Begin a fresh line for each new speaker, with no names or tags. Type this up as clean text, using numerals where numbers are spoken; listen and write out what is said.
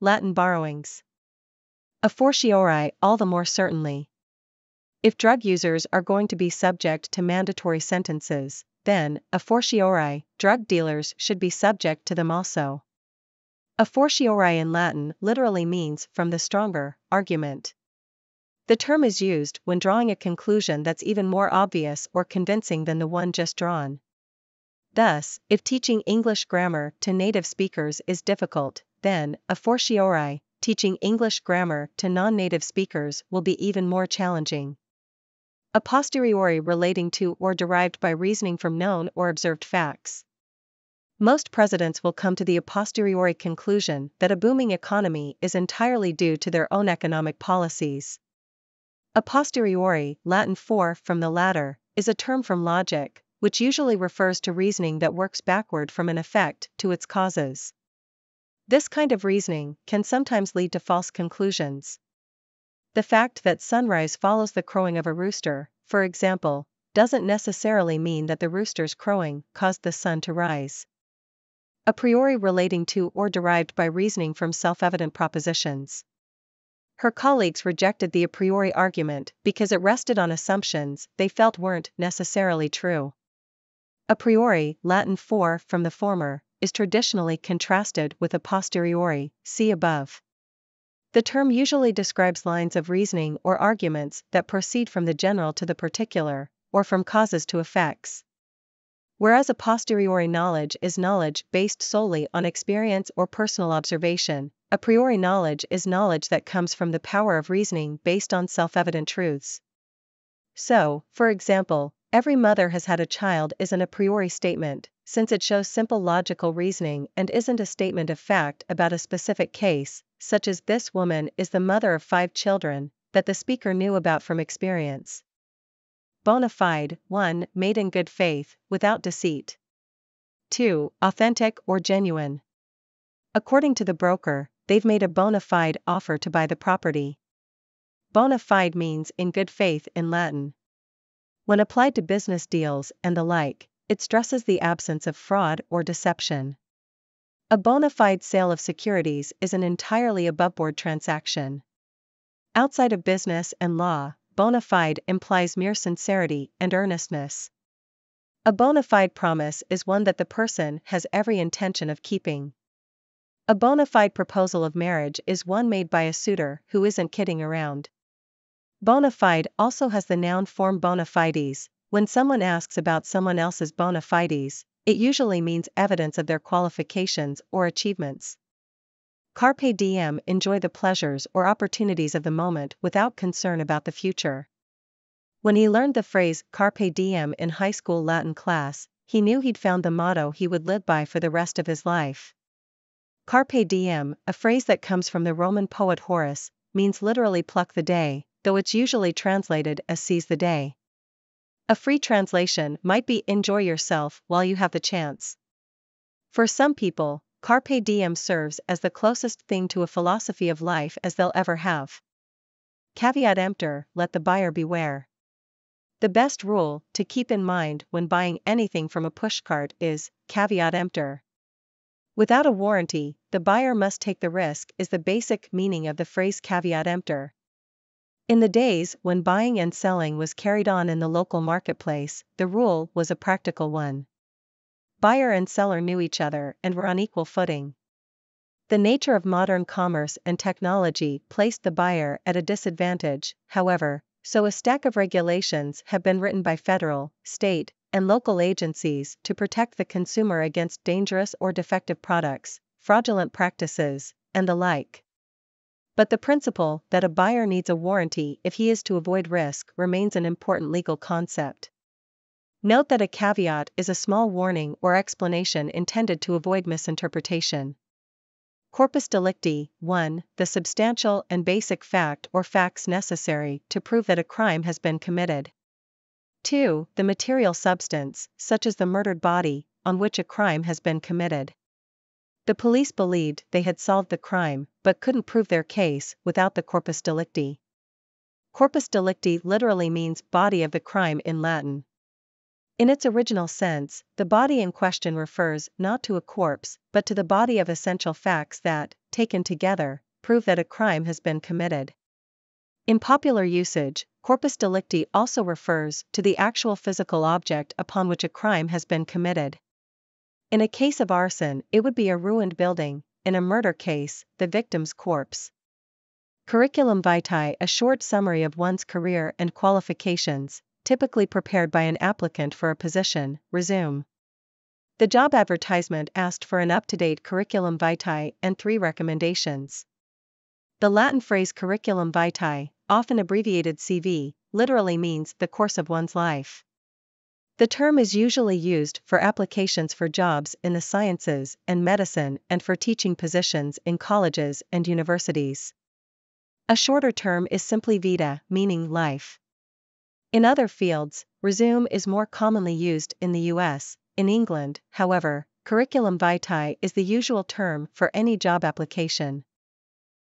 Latin borrowings. A fortiori, all the more certainly. If drug users are going to be subject to mandatory sentences, then, a fortiori, drug dealers should be subject to them also. A fortiori in Latin literally means from the stronger argument. The term is used when drawing a conclusion that's even more obvious or convincing than the one just drawn. Thus, if teaching English grammar to native speakers is difficult, then, a fortiori, teaching English grammar to non-native speakers will be even more challenging. A posteriori relating to or derived by reasoning from known or observed facts. Most presidents will come to the a posteriori conclusion that a booming economy is entirely due to their own economic policies. A posteriori, Latin for from the latter, is a term from logic, which usually refers to reasoning that works backward from an effect to its causes. This kind of reasoning can sometimes lead to false conclusions. The fact that sunrise follows the crowing of a rooster, for example, doesn't necessarily mean that the rooster's crowing caused the sun to rise. A priori relating to or derived by reasoning from self-evident propositions. Her colleagues rejected the a priori argument because it rested on assumptions they felt weren't necessarily true. A priori, Latin for from the former, is traditionally contrasted with a posteriori, see above. The term usually describes lines of reasoning or arguments that proceed from the general to the particular, or from causes to effects. Whereas a posteriori knowledge is knowledge based solely on experience or personal observation, a priori knowledge is knowledge that comes from the power of reasoning based on self-evident truths. So, for example, every mother has had a child is an a priori statement, since it shows simple logical reasoning and isn't a statement of fact about a specific case, such as this woman is the mother of 5 children, that the speaker knew about from experience. Bona fide, 1. Made in good faith, without deceit. 2. Authentic or genuine. According to the broker, they've made a bona fide offer to buy the property. Bona fide means in good faith in Latin. When applied to business deals and the like, it stresses the absence of fraud or deception. A bona fide sale of securities is an entirely aboveboard transaction. Outside of business and law, bona fide implies mere sincerity and earnestness. A bona fide promise is one that the person has every intention of keeping. A bona fide proposal of marriage is one made by a suitor who isn't kidding around. Bona fide also has the noun form bona fides. When someone asks about someone else's bona fides, it usually means evidence of their qualifications or achievements. Carpe diem, enjoy the pleasures or opportunities of the moment without concern about the future. When he learned the phrase carpe diem in high school Latin class, he knew he'd found the motto he would live by for the rest of his life. Carpe diem, a phrase that comes from the Roman poet Horace, means literally pluck the day, though it's usually translated as seize the day. A free translation might be enjoy yourself while you have the chance. For some people, carpe diem serves as the closest thing to a philosophy of life as they'll ever have. Caveat emptor, let the buyer beware. The best rule to keep in mind when buying anything from a pushcart is caveat emptor. Without a warranty, the buyer must take the risk is the basic meaning of the phrase caveat emptor. In the days when buying and selling was carried on in the local marketplace, the rule was a practical one. Buyer and seller knew each other and were on equal footing. The nature of modern commerce and technology placed the buyer at a disadvantage, however, so a stack of regulations have been written by federal, state, and local agencies to protect the consumer against dangerous or defective products, fraudulent practices, and the like. But the principle that a buyer needs a warranty if he is to avoid risk remains an important legal concept. Note that a caveat is a small warning or explanation intended to avoid misinterpretation. Corpus delicti, 1. The substantial and basic fact or facts necessary to prove that a crime has been committed. 2. The material substance, such as the murdered body, on which a crime has been committed. The police believed they had solved the crime, but couldn't prove their case without the corpus delicti. Corpus delicti literally means body of the crime in Latin. In its original sense, the body in question refers not to a corpse, but to the body of essential facts that, taken together, prove that a crime has been committed. In popular usage, corpus delicti also refers to the actual physical object upon which a crime has been committed. In a case of arson, it would be a ruined building; in a murder case, the victim's corpse. Curriculum vitae, a short summary of one's career and qualifications, typically prepared by an applicant for a position. Resume. The job advertisement asked for an up-to-date curriculum vitae and 3 recommendations. The Latin phrase curriculum vitae, often abbreviated CV, literally means the course of one's life. The term is usually used for applications for jobs in the sciences and medicine and for teaching positions in colleges and universities. A shorter term is simply vita, meaning life. In other fields, resume is more commonly used in the US. In England, however, curriculum vitae is the usual term for any job application.